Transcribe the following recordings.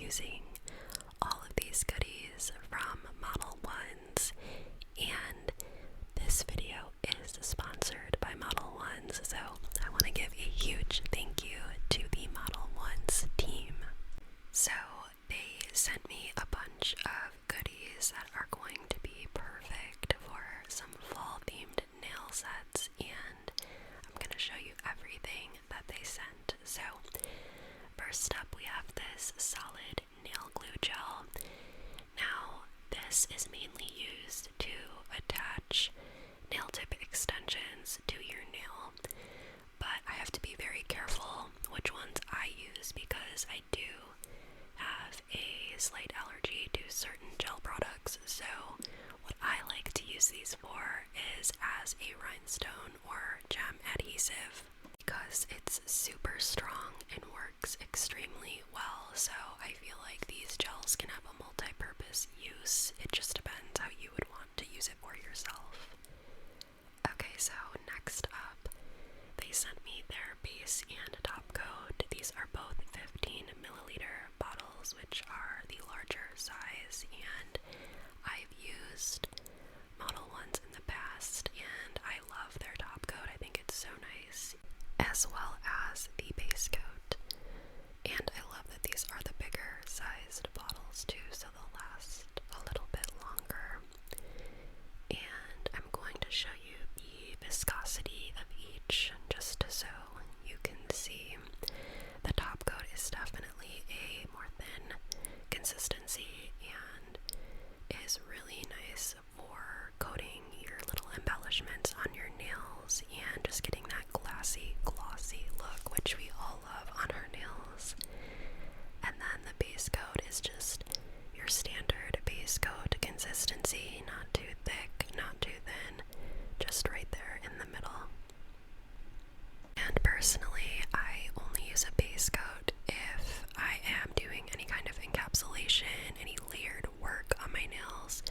using all of these goodies from Modelones, and this video is sponsored by Modelones, so I want to give a huge thank you to the Modelones team. So they sent me a bunch of goodies that are going to be perfect for some fall themed nail sets, and I'm going to show you everything that they sent. So first up, we have this solid nail glue gel. Now this is mainly used to attach nail tip extensions to your nail, but I have to be very careful which ones I use because I do have a slight allergy to certain gel products. So what I like to use these for is as a rhinestone or gem adhesive because it's super strong and works extremely well. So I feel like these gels can have a multi-purpose use. It just depends how you would want to use it for yourself. Okay, so next up, they sent me their base and top coat. These are both 15 milliliter bottles, which are the larger size, and I've used Modelones in the past, and I love their top coat. I think it's so nice, as well as the base coat. And I love that these are the bigger sized bottles too, so they'll last a little bit longer. And I'm going to show you the viscosity of each just so you can see. The top coat is definitely a more thin consistency and is really nice for coating your little embellishments on your nails and just getting that glossy look, which we all love on our nails. And then the base coat is just your standard base coat consistency, not too thick, not too thin, just right there in the middle. And personally, I only use a base coat if I am doing any kind of encapsulation, any layered work on my nails,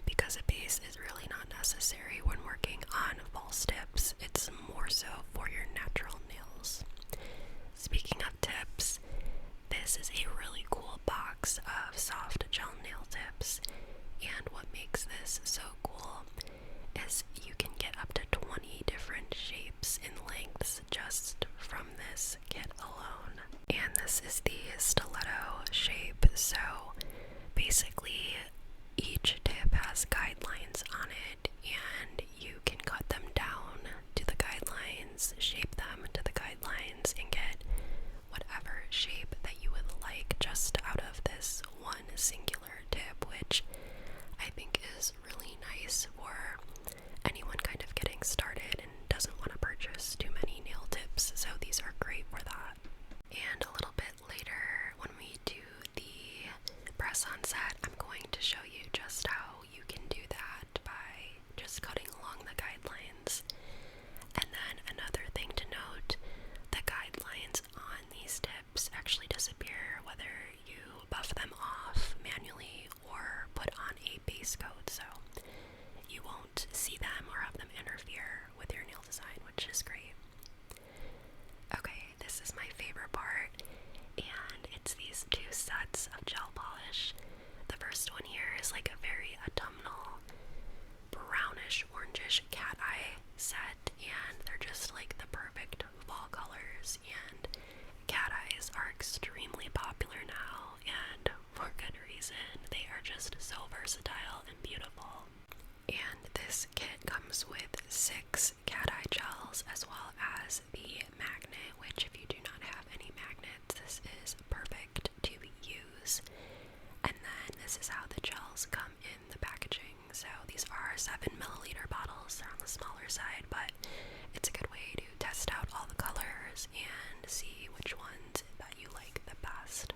because a base is really not necessary when working on false tips. It's more so for your natural nails. Speaking of tips, this is a really cool box of soft gel nail tips, and what makes this so cool is you can get up to 20 different shapes and lengths just from this kit alone. And this is the stiletto shape, so basically each tip has guidelines on it, and you can cut them down to the guidelines, shape them to the guidelines, and get whatever shape that you would like just out of this one singular tip, which I think is really nice for anyone kind of getting started and doesn't want to purchase too many nail tips, so these are great for that. And a little bit later, when we do the press-on set, I'm going to show you just how you can do that by just cutting along the guidelines. And then another thing to note, the guidelines on these tips actually disappear whether you buff them off manually or put on a base coat, so you won't see them or have them interfere with your nail design, which is great. Okay, this is my favorite part, and it's these two sets of gel polish. The first one here is like a very autumnal, brownish, orangish cat eye set, and they're just like the perfect fall colors, and cat eyes are extremely popular now, and for good reason. They are just so versatile and beautiful. And this kit comes with 6 cat eye gels as well as the magnet, which if you do not have any magnets, this is perfect to use. And then this is how the gels come in the packaging. So these are 7 milliliter bottles. They're on the smaller side, but it's a good way to test out all the colors and see which ones that you like the best.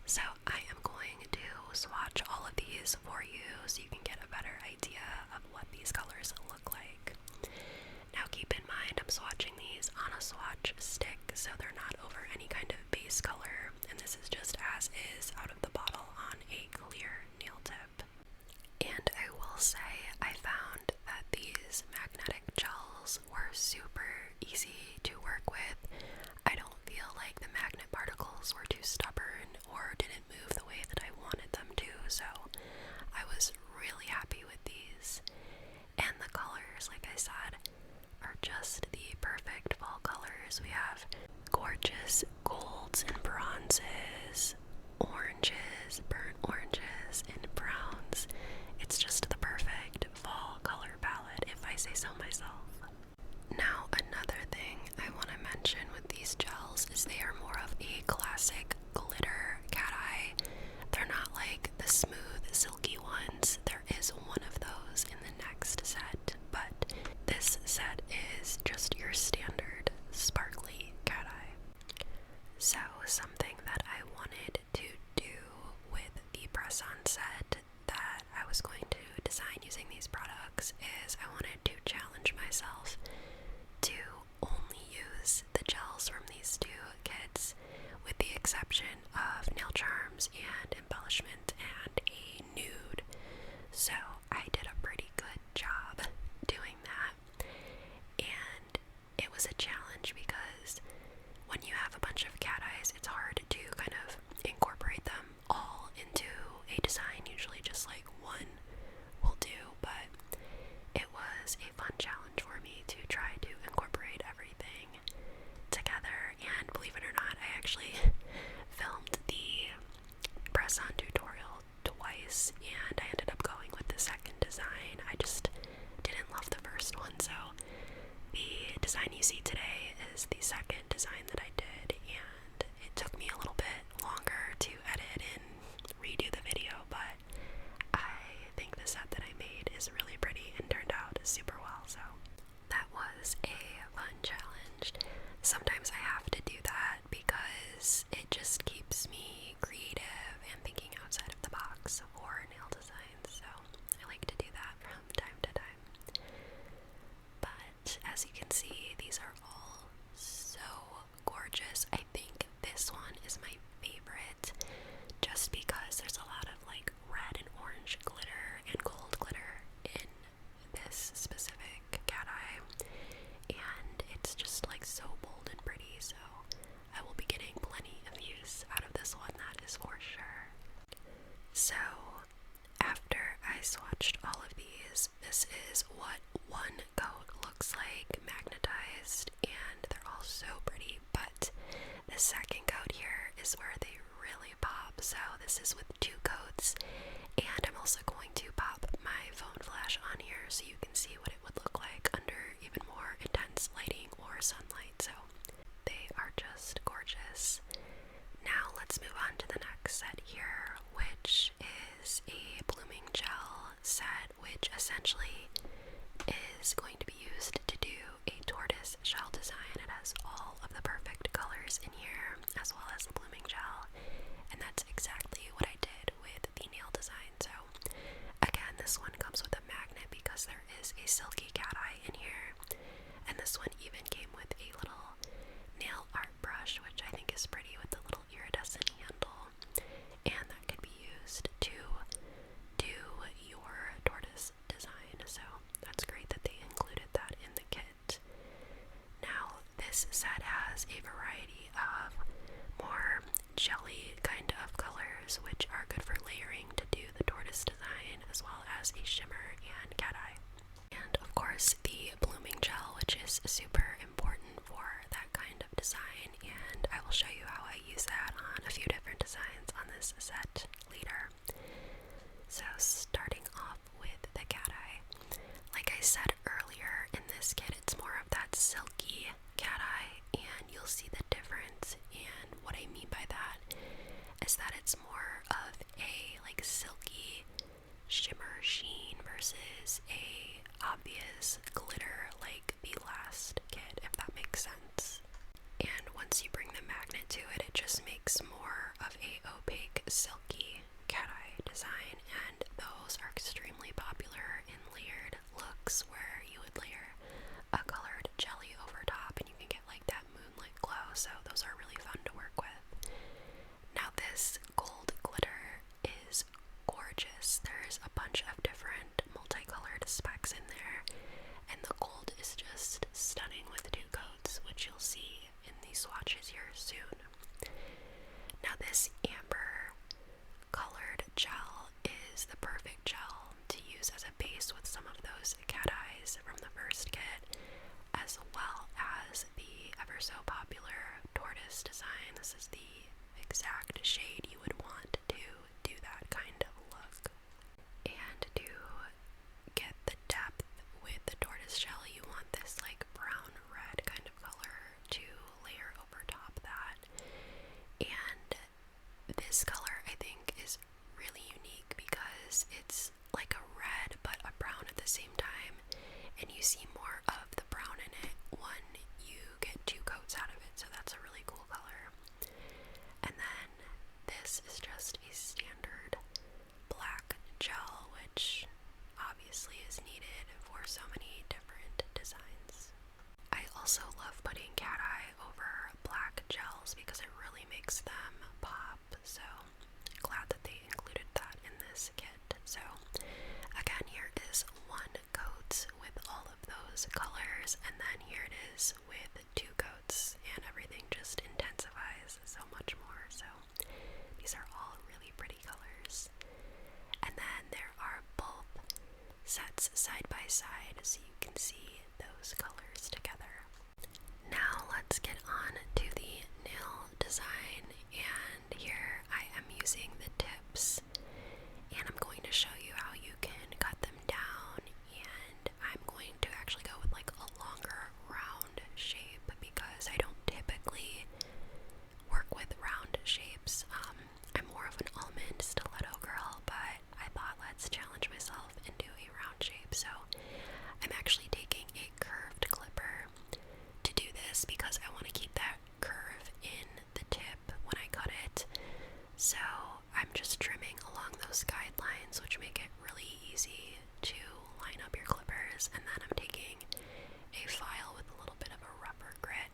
So I am going to swatch all of these for you so you can get a better idea of what these colors look like. Now keep in mind I'm swatching these on a swatch stick, so they're not over any kind of base color, and this is just as is out of the bottle on a clear nail tip. And I will say I found that these magnetic gels were super easy to work with. I don't feel like the magnet particles were too stubborn or didn't was really happy with these. And the colors, like I said, are just the perfect fall colors. We have gorgeous golds and bronzes, oranges, burnt oranges, and browns. It's just the perfect fall color palette, if I say so myself. Now, another thing I want to mention with these gels is they are more of a classic glitter cat eye. They're not like the smooth, silky ones. There is one of those in the next set, but this set is just your standard sparkly cat eye. So, something that I wanted to do with the press-on set that I was going to design using these products is I wanted to challenge myself to only use the gels from these two kits, with the exception of nail charms and embellishment and a nude. So I did a pretty good job doing that, and it was a challenge because when you have a bunch of cat eyes, it's hard to kind of incorporate them all into a design. Usually just like one will do, but it was a fun challenge for me to try to incorporate everything together. And believe it or not, I actually filmed the press-on tutorial twice, and I ended up going with the second design. I just didn't love the first one, so the design you see today is the second design that I did, and it took me a little bit longer to edit and redo the video, but I think the set that I made is really pretty and turned out super well. So that was a fun challenge. Sometimes I have to do that because it just keeps me creative and thinking outside of the box for nail designs, so I like to do that from time to time. But as you can see, these are all so gorgeous. I think this one is my favorite just because there's a lot of like red and orange glitter and gold glitter in this specific cat eye, and it's just like so bold and pretty, so I will be getting plenty of use out of this one, that is for sure. So after I swatched all of these, this is what one coat looks like magnetized, and they're all so pretty, but the second coat here is where they really pop. So this is with two coats, and I'm also going to pop my phone flash on here so you can see what it would look like under even more intense lighting or sunlight. So they are just gorgeous. Now let's move on to the next set here, which is a blooming gel set, which essentially is going to be used to do a tortoise shell design. It has all of the perfect colors in here, as well as the blooming gel, and that's exactly what I did with the nail design. So again, this one comes with a magnet because there is a silky cat eye in here, and this one even came with a little nail art brush, which I think is pretty, with the little iridescent handle, and that could be used to do your tortoise design. So that's great that they included that in the kit. Now this set has a variety of more jelly kind of colors, which are good for layering to do the tortoise design, as well as a shimmer and cat eye. And of course the blooming gel, which is super important for that kind of design, and I will show you how I use that on a few different designs on this set later. So starting off with the cat eye, like I said earlier, in this kit it's more of that silky cat eye, and you'll see the difference. And what I mean by that is that it's more of a like silky shimmer sheen versus a obvious glitter like the last kit, if that makes sense. And once you bring the magnet to it, it just makes more of a opaque silky cat eye design, and those are extremely popular in layered looks where you would layer a colored jelly over top and you can get like that moonlit glow. So those are really fun to work with. Now this gold glitter is gorgeous. There's a bunch of different multicolored specks in there, and the gold first kit, as well as the ever so popular tortoise design. This is the exact shade you would want to do that kind of look. And to get the depth with the tortoise shell, you want this like brown red kind of color to layer over top that. And this color I think is really unique because it's like a red but a brown at the same time, and you see more of the brown in it when you get 2 coats out of it, so that's a really cool color. And then this is just a standard black gel, which obviously is needed for so many different designs. I also love putting cat eye over black gels because it really makes them pop, so glad that they included that in this kit. So again, here is 1 coat with all of those colors, and then here it is with 2 coats, and everything just intensifies so much more. So these are all really pretty colors. And then there are both sets side by side so you can see those colors together. Now let's get on to the nail design, and here I am using the tips, and I'm going to show you how you can cut them down, and I'm going to actually go with like a longer round shape because I don't typically work with round shapes. I'm more of an almond stiletto girl, but I thought let's challenge myself and do a round shape. So I'm actually taking a curved clipper to do this because I want to keep that curve in the tip when I cut it. So I'm just trimming along those guidelines, which make it really easy to line up your clippers, and then I'm taking a file with a little bit of a rubber grit,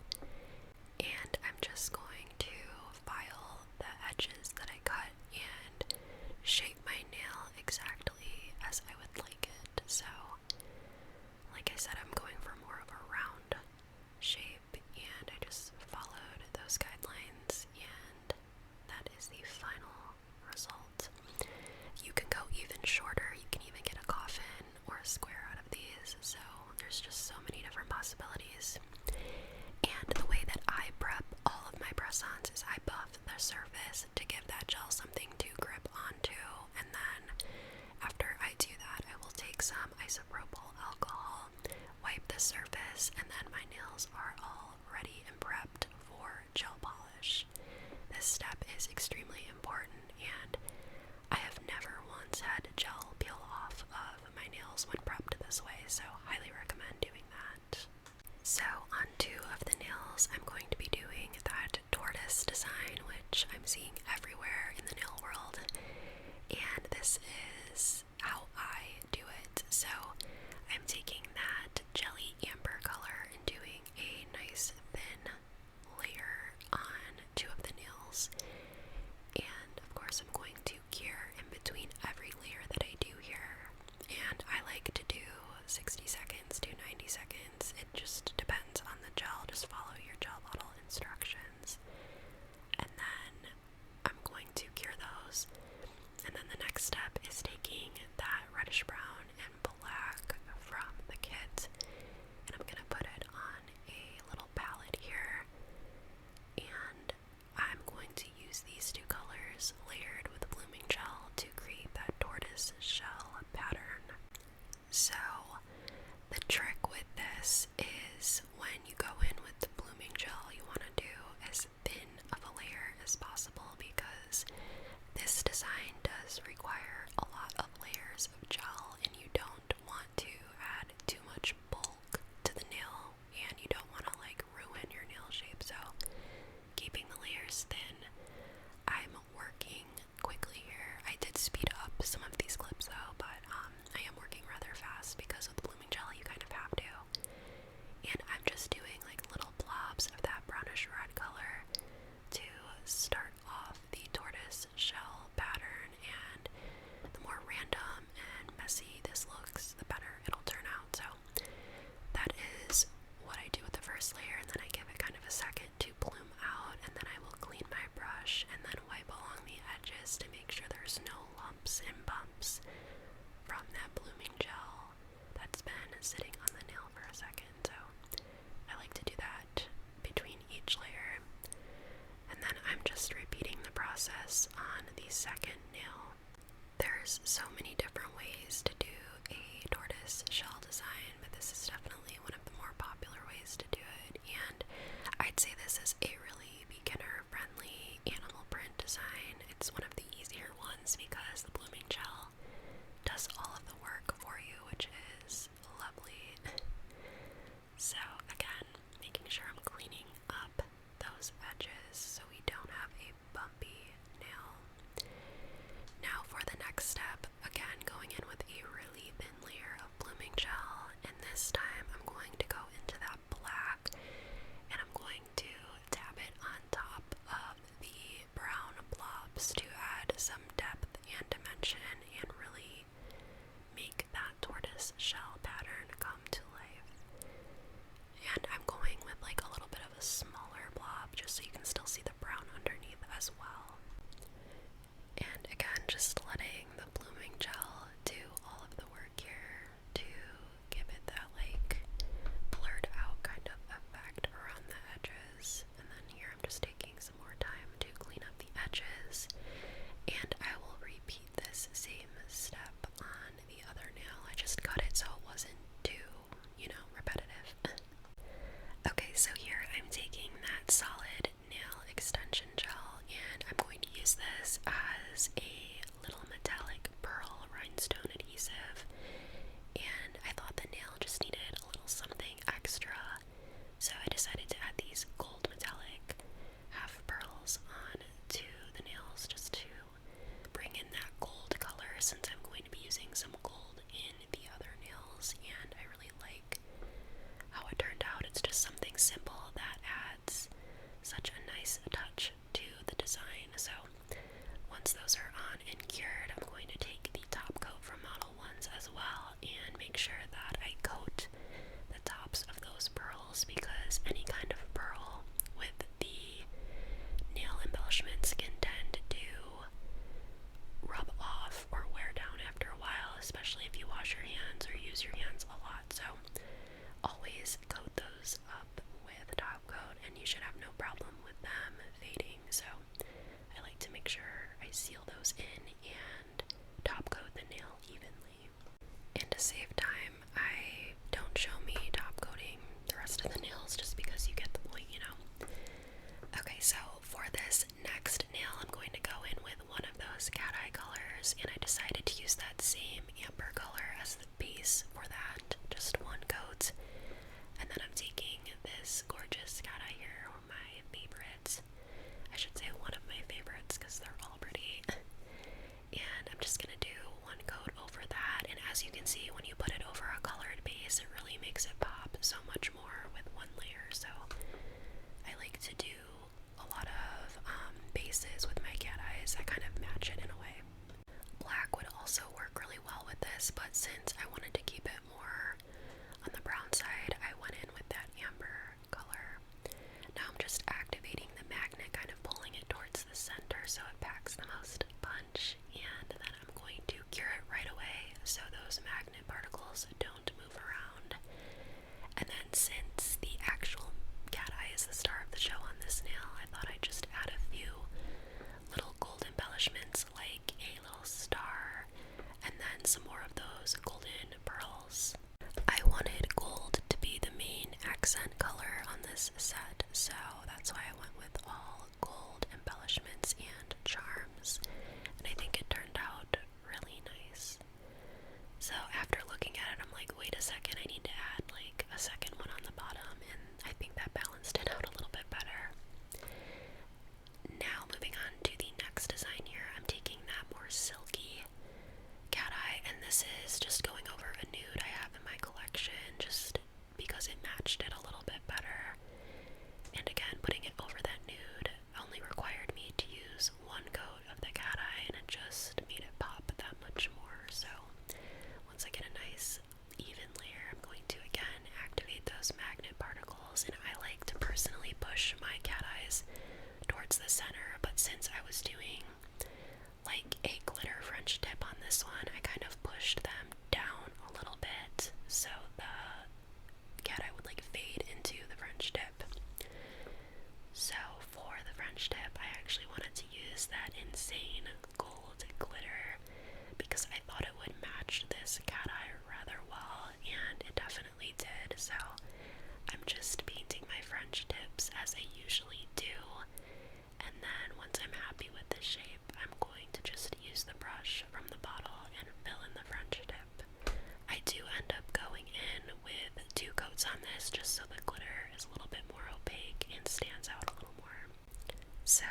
and I'm just going to file the edges that I cut and shape my nail exactly as I would like it. So like I said, I'm going for more of a round shape, and I just followed those guidelines, and that is the final result. You can go even shorter, you can even get a coffin or a square out of these, so there's just so many different possibilities. And the way that I prep all of my press-ons is I buff the surface to give that gel something to grip onto, and then after I do that, I will take some isopropyl alcohol, wipe the surface, and then my nails are all ready and prepped for gel polish. This step is extremely important, and I have never once had gel peel off of my nails when prepped this way, so highly recommend doing that. So on 2 of the nails, I'm going to be doing that tortoise design, which I'm seeing everywhere in the nail world, and this is how I do it. So I'm taking that jelly amber color and doing a nice thin layer on 2 of the nails, and of course I'm going to cure in between every layer that I do here, and I like to do 60 seconds should have no problem with them fading. So I like to make sure I seal those in and top coat the nail evenly. And to save time, I don't show me top coating the rest of the nails just because you get the point, you know. Okay, so for this next nail, I'm going to go in with one of those cat eye colors, and I decided to use that same amber color as the base for that, just one coat. And then I'm taking this gorgeous cat eye here, or my favorite. I should say one of my favorites because they're all pretty. And I'm just gonna do one coat over that, and as you can see, when you put it over a colored base, it really makes it pop so much more with one layer. So I like to do a lot of bases with my cat eyes that kind of match it in a way. Black would also work really well with this, but since I wanted to keep it more on the brown side, I went in with that amber color. Now I'm just activating the magnet, kind of pulling it towards the center so it packs the most punch, and then I'm going to cure it right away so those magnet particles don't move around. And then since the actual cat eye is the star of the show on this nail, I thought I'd just add a few little gold embellishments like a little star and then some more of those golden pearls. I wanted gold to be the main accent color on this set, so that's why I went with all gold embellishments and charms, and I think it turned out really nice. So after looking at it, I'm like, wait a second, I need to add like a second one on the bottom, and I think that balanced it out a little bit better. Now moving on to the next design here, I'm taking that more silky cat eye, and this is just going over a nude I have in my collection just because it matched it a little bit better. And again, putting it over that nude only required me to use one coat of the cat eye, and it just made it pop that much more. So once I get a nice even layer, I'm going to again activate those magnet particles, and I like to personally push my cat eyes towards the center, but since I was doing like a glitter French tip on this one, I kind of pushed them down a little bit so the cat eye would like fade into the French tip. So for the French tip, I actually wanted to use that insane gold glitter because I thought it would match this cat eye rather well, and it definitely did. So I'm just painting my French tips as I usually do, and then once I'm happy with the shape, I'm going to just use the brush from the bottle and fill in the French tip. I do end up going in with 2 coats on this just so the glitter is a little bit more opaque and stands out a little more. So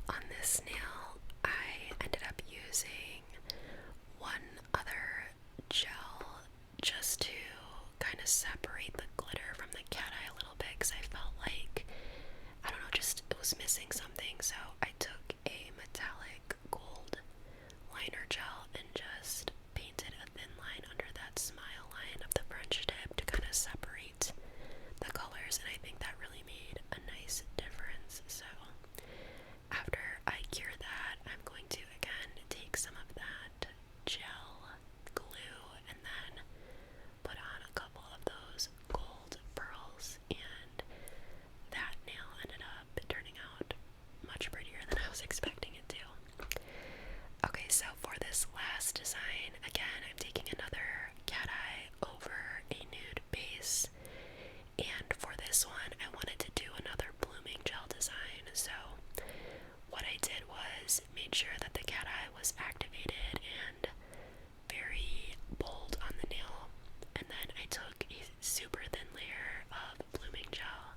on this nail, I ended up using one other gel just to kind of separate the glitter from the cat eye a little bit because I felt like, I don't know, just it was missing something. So I took a metallic gold liner gel and just painted a thin line under that smile line of the French tip to kind of separate the colors, and I think that really made a nice difference. So after I cure that, I'm going to again take some of that gel glue and then put on a couple of those gold pearls, and that nail ended up turning out much prettier than I was expecting it to. Okay, so for this last design, again, I'm taking another cat eye over a nude base, and for this one, I wanted to do another blooming gel design. So what I did was made sure that the cat eye was activated and very bold on the nail, and then I took a super thin layer of blooming gel,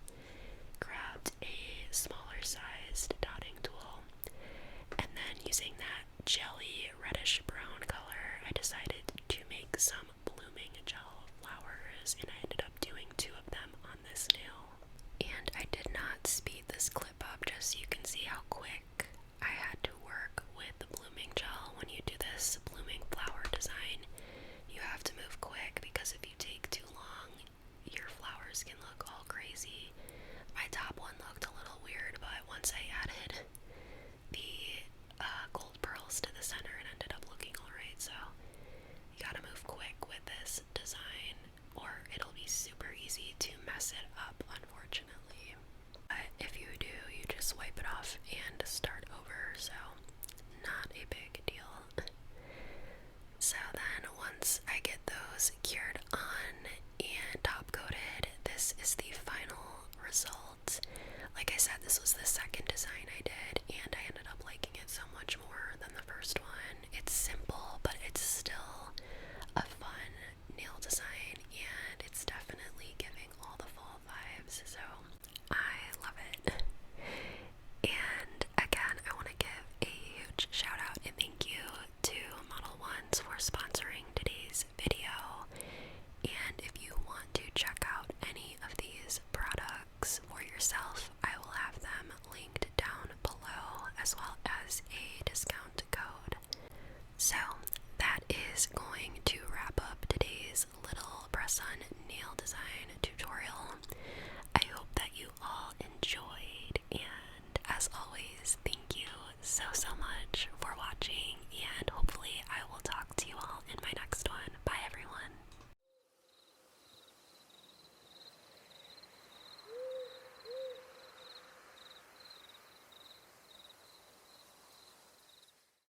grabbed a smaller sized dotting tool, and then using that jelly reddish brown color, I decided to make some blooming gel flowers, and I ended up doing 2 of them on this nail. And I did not speed this clip up just so you can see how quick I had to work with the blooming gel. When you do this blooming flower design, you have to move quick because if you take too long, your flowers can look all crazy. My top one looked a little weird, but once I added the gold pearls to the center, it ended up looking alright. So you gotta move quick with this design or it'll be super easy to mess it up, unfortunately. But if you just wipe it off and start over, so not a big deal. So then once I get those cured